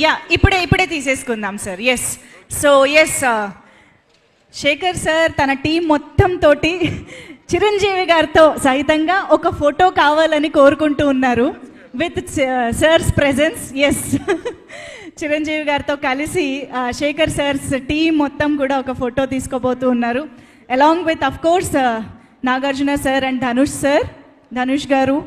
Yeah ఇప్పుడే తీసేసుకుందాం sir. Yes Shekhar sir తన టీం మొత్తం తోటి చిరంజీవి గారితో సహితంగా ఒక ఫోటో కావాలని కోరుకుంటూ ఉన్నారు with sir's presence. Yes Chiranjeevi గారితో కలిసి శేఖర్ సార్స్ టీం మొత్తం కూడా ఒక ఫోటో తీసుకోబోతూ ఉన్నారు along with of course Nagarjuna sir and Dhanush గారు.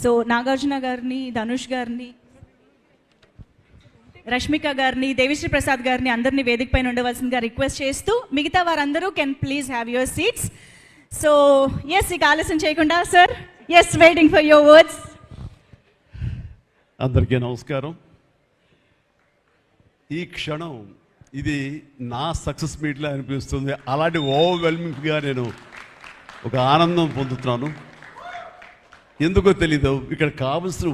సో నాగార్జున గారిని, ధనుష్ గారిని, రష్మిక గారిని, దేవిశ్రీ ప్రసాద్ గారిని అందరినీ వేదిక పైన ఉండవలసిందిగా రిక్వెస్ట్ చేస్తూ మిగతా వారందరూ can please have your seats. So yes ఇక ఆలస్యం చేయకుండా sir, yes waiting for your words. అందరికీ నమస్కారం. ఈ క్షణం ఇది నా సక్సెస్ మీట్లో అనిపిస్తుంది. అలాంటి ఓవర్వెల్మింగ్గా నేను ఒక ఆనందం పొందుతున్నాను. ఎందుకో తెలీదు, ఇక్కడ కావలసిన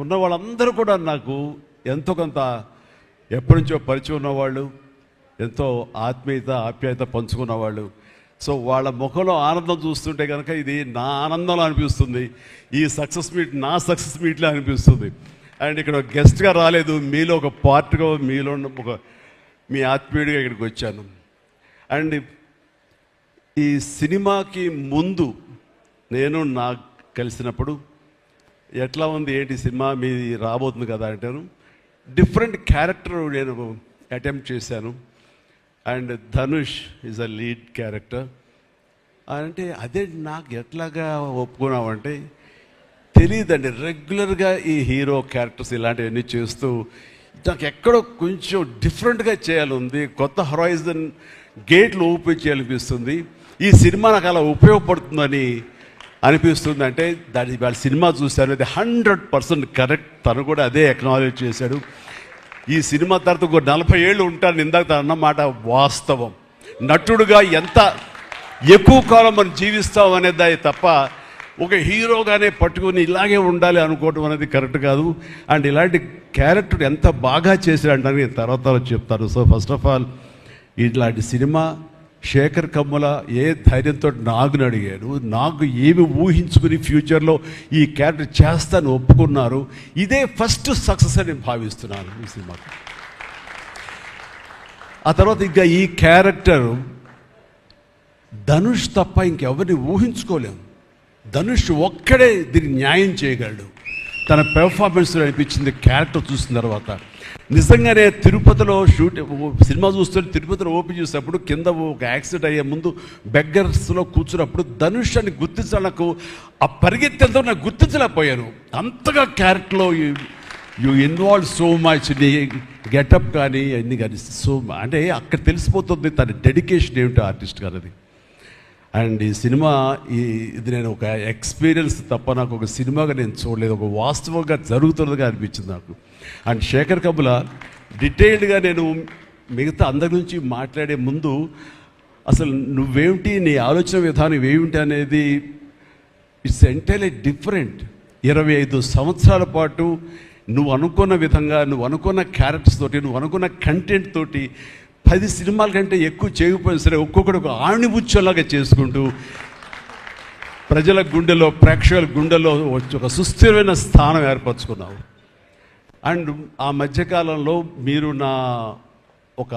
ఉన్న వాళ్ళందరూ కూడా నాకు ఎంతో కొంత ఎప్పటి నుంచో పరిచయం ఉన్నవాళ్ళు, ఎంతో ఆప్యాయత పంచుకున్నవాళ్ళు. సో వాళ్ళ ముఖంలో ఆనందం చూస్తుంటే కనుక ఇది నా ఆనందంలో అనిపిస్తుంది. ఈ సక్సెస్ మీట్ నా సక్సెస్ మీట్లో అనిపిస్తుంది. అండ్ ఇక్కడ గెస్ట్గా రాలేదు, మీలో ఒక పార్ట్గా, మీలో ఒక మీ ఆత్మీయుడిగా ఇక్కడికి వచ్చాను. అండ్ ఈ సినిమాకి ముందు నేను నాకు కలిసినప్పుడు ఎట్లా ఉంది ఏంటి సినిమా మీది రాబోతుంది కదా అంటాను. డిఫరెంట్ క్యారెక్టర్ నేను అటెంప్ట్ చేశాను. And Dhanush is a lead character. అంటే అదే నాకు ఎట్లాగా ఒప్పుకున్నామంటే తెలియదండి. రెగ్యులర్గా ఈ హీరో క్యారెక్టర్స్ ఇలాంటివన్నీ చేస్తూ నాకు ఎక్కడో కొంచెం డిఫరెంట్గా చేయాలి, కొత్త హొరైజన్ గేట్లు ఓపెన్ చేయాలనిపిస్తుంది. ఈ సినిమా నాకు అలా ఉపయోగపడుతుందని అనిపిస్తుంది. అంటే దాని వాళ్ళ సినిమా చూశాను, అది 100% కరెక్ట్. తను కూడా అదే ఎక్నాలజ్ చేశాడు. ఈ సినిమా తర్వాత ఒక 40 ఏళ్ళు ఉంటాను ఇందాక తను అన్నమాట వాస్తవం. నటుడుగా ఎంత ఎక్కువ కాలం మనం జీవిస్తాం అనేది తప్ప ఒక హీరోగానే పట్టుకుని ఇలాగే ఉండాలి అనుకోవడం అనేది కరెక్ట్ కాదు. అండ్ ఇలాంటి క్యారెక్టర్ ఎంత బాగా చేశాడంటే నేను తర్వాత చెప్తాను. సో ఫస్ట్ ఆఫ్ ఆల్ ఇలాంటి సినిమా శేఖర్ కమ్ముల ఏ ధైర్యంతో నాగుని అడిగాడు, నాకు ఏమి ఊహించుకుని ఫ్యూచర్లో ఈ క్యారెక్టర్ చేస్తాను ఒప్పుకున్నారు. ఇదే ఫస్ట్ సక్సెస్ అని భావిస్తున్నాను ఈ సినిమాకి. ఆ తర్వాత ఇంకా ఈ క్యారెక్టర్ ధనుష్ తప్ప ఇంకెవరిని ఊహించుకోలేము. ధనుష్ ఒక్కడే దీనికి న్యాయం చేయగలడు. తన పెర్ఫార్మెన్స్ అనిపించింది క్యారెక్టర్ చూసిన తర్వాత. నిజంగానే తిరుపతిలో సినిమా చూస్తుంటే తిరుపతిలో ఓపెన్ చేసినప్పుడు కింద ఒక యాక్సిడెంట్ అయ్యే ముందు బెగ్గర్స్లో కూర్చున్నప్పుడు ధనుష్ అని గుర్తించడానికి ఆ పరిగెత్తేంతో నాకు గుర్తించలేకపోయాను. అంతగా క్యారెక్టర్లో యూ ఇన్వాల్వ్ సో మచ్. నీ గెటప్ కానీ అన్నీ కానీ సో అంటే అక్కడ తెలిసిపోతుంది తన డెడికేషన్ ఏమిటో ఆర్టిస్ట్ గారిది. అండ్ ఈ సినిమా ఇది నేను ఒక ఎక్స్పీరియన్స్ తప్ప నాకు ఒక సినిమాగా నేను చూడలేదు, ఒక వాస్తవంగా జరుగుతున్నదిగా అనిపించింది నాకు. అండ్ శేఖర్ కమ్ముల డీటెయిల్డ్గా నేను మిగతా అందరి నుంచి మాట్లాడే ముందు అసలు నువ్వేమిటి, నీ ఆలోచన విధానం ఏమిటి అనేది ఇట్స్ ఎంటైర్లీ డిఫరెంట్. 25 సంవత్సరాల పాటు నువ్వు అనుకున్న విధంగా, నువ్వు అనుకున్న క్యారెక్టర్స్ తోటి, నువ్వు అనుకున్న కంటెంట్ తోటి 10 సినిమాల కంటే ఎక్కువ చేయకపోయినా సరే ఒక్కొక్కటి ఒక ఆణిముచ్చలాగా చేసుకుంటూ ప్రజల గుండెలో, ప్రేక్షకుల గుండెలో ఒక సుస్థిరమైన స్థానం ఏర్పరచుకున్నావు. అండ్ ఆ మధ్యకాలంలో మీరు నా ఒక